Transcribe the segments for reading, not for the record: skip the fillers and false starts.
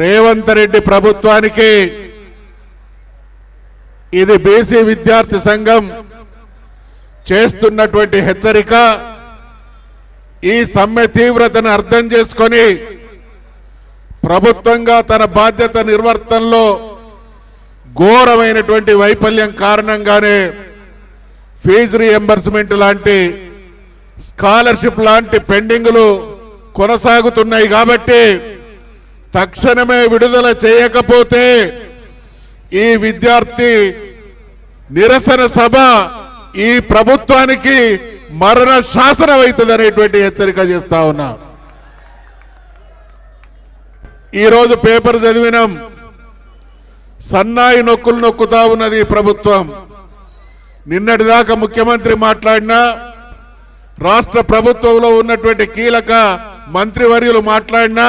రేవంత్ రెడ్డి ప్రభుత్వానికి ఇది బీసీ విద్యార్థి సంఘం చేస్తున్నటువంటి హెచ్చరిక. ఈ సమ్మె తీవ్రతను అర్థం చేసుకొని ప్రభుత్వంగా తన బాధ్యత నిర్వర్తనలో ఘోరమైనటువంటి వైఫల్యం కారణంగానే ఫీజు రీఎంబర్స్మెంట్ లాంటి స్కాలర్షిప్ లాంటి పెండింగ్లు కొనసాగుతున్నాయి. కాబట్టి తక్షణమే విడుదల చేయకపోతే ఈ విద్యార్థి నిరసన సభ ఈ ప్రభుత్వానికి మరణ శాసనం అవుతుంది అనేటువంటి హెచ్చరిక చేస్తా ఉన్నా. ఈరోజు పేపర్ చదివినాం, సన్నాయి నొక్కులు నొక్కుతా ఉన్నది ఈ ప్రభుత్వం. నిన్నటిదాకా ముఖ్యమంత్రి మాట్లాడినా, రాష్ట్ర ప్రభుత్వంలో ఉన్నటువంటి కీలక మంత్రివర్యులు మాట్లాడినా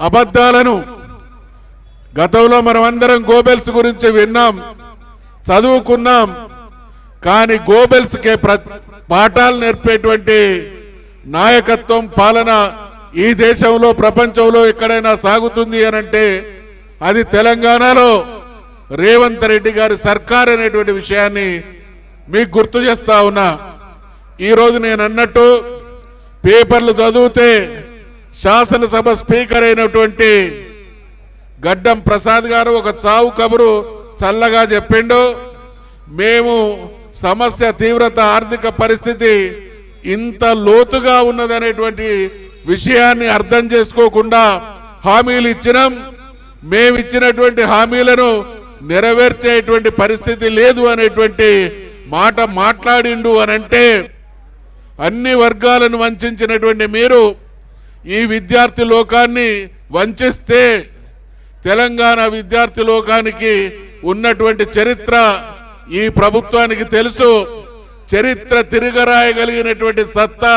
అబద్ధాలను. గతంలో మనమందరం గోబెల్స్ గురించి విన్నాం, చదువుకున్నాం. కానీ గోబెల్స్కే పాఠాలు నేర్పేటువంటి నాయకత్వం, పాలన ఈ దేశంలో ప్రపంచంలో ఎక్కడైనా సాగుతుంది అనంటే అది తెలంగాణలో రేవంత్ రెడ్డి గారి సర్కార్ అనేటువంటి విషయాన్ని మీకు గుర్తు చేస్తా ఉన్నా. ఈరోజు నేను అన్నట్టు పేపర్లు చదివితే శాసనసభ స్పీకర్ అయినటువంటి గడ్డం ప్రసాద్ గారు ఒక చావు కబురు చల్లగా చెప్పిండు. మేము సమస్య తీవ్రత, ఆర్థిక పరిస్థితి ఇంత లోతుగా ఉన్నదనేటువంటి విషయాన్ని అర్థం చేసుకోకుండా హామీలు ఇచ్చినాం. మేమిచ్చినటువంటి హామీలను నెరవేర్చేటువంటి పరిస్థితి లేదు అనేటువంటి మాట మాట్లాడిండు అనంటే, అన్ని వర్గాలను వంచినటువంటి మీరు ఈ విద్యార్థి లోకాన్ని వంచిస్తే తెలంగాణ విద్యార్థి లోకానికి ఉన్నటువంటి చరిత్ర ఈ ప్రభుత్వానికి తెలుసు. చరిత్ర తిరగరాయగలిగినటువంటి సత్తా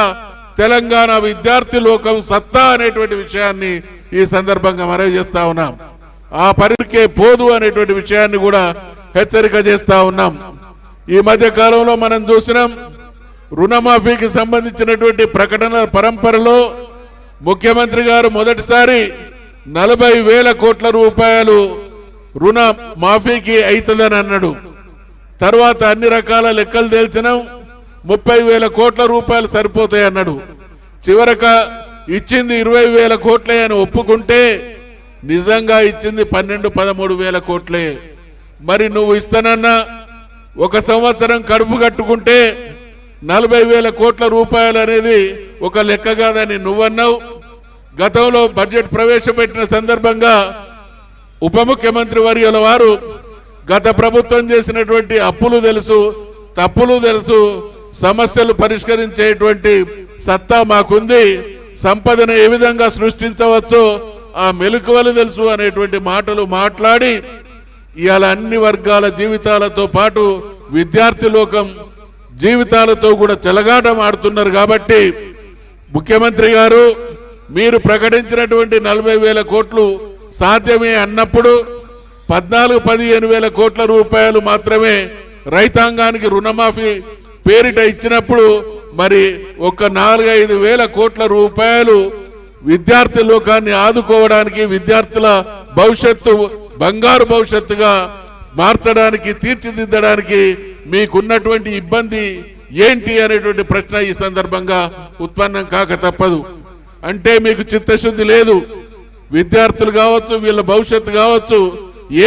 తెలంగాణ విద్యార్థి లోకం సత్తా అనేటువంటి విషయాన్ని ఈ సందర్భంగా మనవి చేస్తా ఉన్నాం. ఆ పరికే పోదు అనేటువంటి విషయాన్ని కూడా హెచ్చరిక చేస్తా ఉన్నాం. ఈ మధ్య కాలంలో మనం చూసినాం, రుణమాఫీకి సంబంధించినటువంటి ప్రకటన పరంపరలో ముఖ్యమంత్రి గారు మొదటిసారి 40,000 కోట్ల రూపాయలు రుణ మాఫీకి అవుతుందని అన్నాడు. తర్వాత అన్ని రకాల లెక్కలు తేల్చినాం, 30,000 కోట్ల రూపాయలు సరిపోతాయి అన్నాడు. చివరక ఇచ్చింది 20,000 కోట్లే అని ఒప్పుకుంటే నిజంగా ఇచ్చింది 12-13,000 కోట్లే. మరి నువ్వు ఇస్తానన్నా ఒక సంవత్సరం కడుపు కట్టుకుంటే 40,000 కోట్ల రూపాయలు అనేది ఒక లెక్క కాదని నువ్వన్నావు. గతంలో బడ్జెట్ ప్రవేశపెట్టిన సందర్భంగా ఉప ముఖ్యమంత్రి వర్యుల వారు గత ప్రభుత్వం చేసినటువంటి అప్పులు తెలుసు, తప్పులు తెలుసు, సమస్యలు పరిష్కరించేటువంటి సత్తా మాకుంది, సంపదను ఏ విధంగా సృష్టించవచ్చో ఆ మెలకువలు తెలుసు అనేటువంటి మాటలు మాట్లాడి ఇవాళ అన్ని వర్గాల జీవితాలతో పాటు విద్యార్థి లోకం జీవితాలతో కూడా చెలగాటం ఆడుతున్నారు. కాబట్టి ముఖ్యమంత్రి గారు, మీరు ప్రకటించినటువంటి 40,000 కోట్లు సాధ్యమే అన్నప్పుడు 14-15,000 కోట్ల రూపాయలు మాత్రమే రైతాంగానికి రుణమాఫీ పేరిట ఇచ్చినప్పుడు మరి ఒక 4-5 వేల కోట్ల రూపాయలు విద్యార్థి లోకాన్ని ఆదుకోవడానికి, విద్యార్థుల భవిష్యత్తు బంగారు భవిష్యత్తుగా మార్చడానికి, తీర్చిదిద్దడానికి మీకున్నటువంటి ఇబ్బంది ఏంటి అనేటువంటి ప్రశ్న ఈ సందర్భంగా ఉత్పన్నం కాక తప్పదు. అంటే మీకు చిత్తశుద్ధి లేదు. విద్యార్థులు కావచ్చు, వీళ్ళ భవిష్యత్తు కావచ్చు,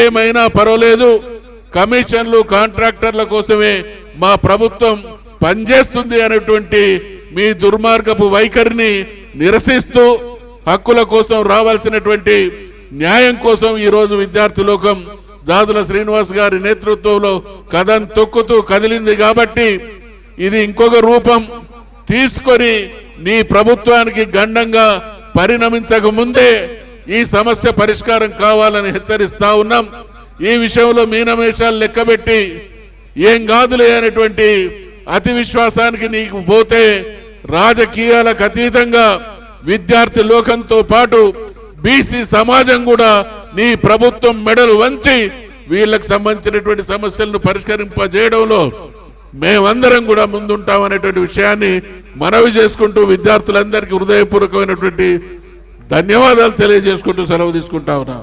ఏమైనా పర్వాలేదు, కమిషన్లు కాంట్రాక్టర్ల కోసమే మా ప్రభుత్వం పనిచేస్తుంది అనేటువంటి మీ దుర్మార్గపు వైఖరిని నిరసిస్తూ హక్కుల కోసం, రావాల్సినటువంటి న్యాయం కోసం ఈరోజు విద్యార్థి లోకం జాజుల శ్రీనివాస్ గారి నేతృత్వంలో కథం తొక్కుతూ కదిలింది. కాబట్టి ఇది ఇంకొక రూపం తీసుకొని నీ ప్రభుత్వానికి గండంగా పరిణమించక ముందే ఈ సమస్య పరిష్కారం కావాలని హెచ్చరిస్తా ఉన్నాం. ఈ విషయంలో మీనమేషాలు లెక్కబెట్టి ఏం కాదులే అనేటువంటి అతి విశ్వాసానికి నీకు పోతే రాజకీయాలకు అతీతంగా విద్యార్థి లోకంతో పాటు బీసీ సమాజం కూడా నీ ప్రభుత్వం మెడలు వంచి వీళ్ళకు సంబంధించినటువంటి సమస్యలను పరిష్కరింపజేయడంలో మేమందరం కూడా ముందుంటామనేటువంటి విషయాన్ని మనవి చేసుకుంటూ విద్యార్థులందరికీ హృదయపూర్వకమైనటువంటి ధన్యవాదాలు తెలియజేసుకుంటూ సెలవు తీసుకుంటా ఉన్నా.